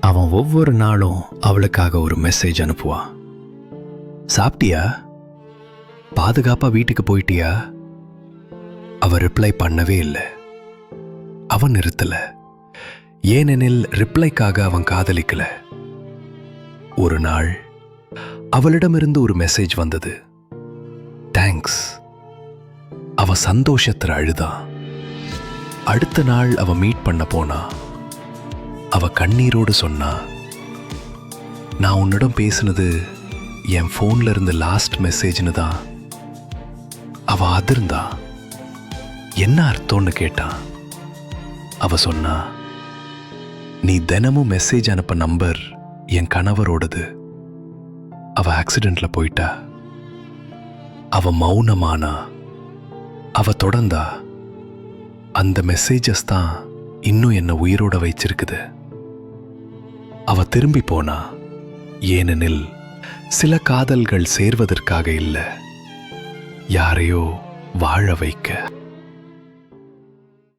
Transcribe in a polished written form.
அவன் ஒவ்வொரு நாளும் அவளுக்காக ஒரு மெசேஜ் அனுப்புவான். சாப்பிட்டியா? பாதுகாப்பா வீட்டுக்கு போயிட்டியா? அவ ரிப்ளை பண்ணவே இல்லை. அவன் நிறுத்தல. ஏனெனில் ரிப்ளைக்காக அவன் காதலிக்கல. ஒரு நாள் அவளிடமிருந்து ஒரு மெசேஜ் வந்தது. தேங்க்ஸ். அவ சந்தோஷத்துல அழுதான். அடுத்த நாள் அவ மீட் பண்ண போனா. அவ கண்ணீரோடு சொன்னா, நான் உன்னிடம் பேசினது என் போன்ல இருந்து லாஸ்ட் மெசேஜ்னு தான். அவ அதிர்ந்தா. என்ன அர்த்தம்னு கேட்டான். அவ சொன்னா, நீ தினமும் மெசேஜ் அனுப்ப நம்பர் என் கணவரோடது. அவ ஆக்சிடென்ட்ல போயிட்டா. அவ மௌனமானா. அவ தொடர்ந்தா, அந்த மெசேஜஸ் தான் இன்னும் என்ன உயிரோட வைச்சிருக்குது. அவ திரும்பி போனா. ஏனெனில் சில காதல்கள் சேர்வதற்காக இல்லை, யாரையோ வாழ வைக்க.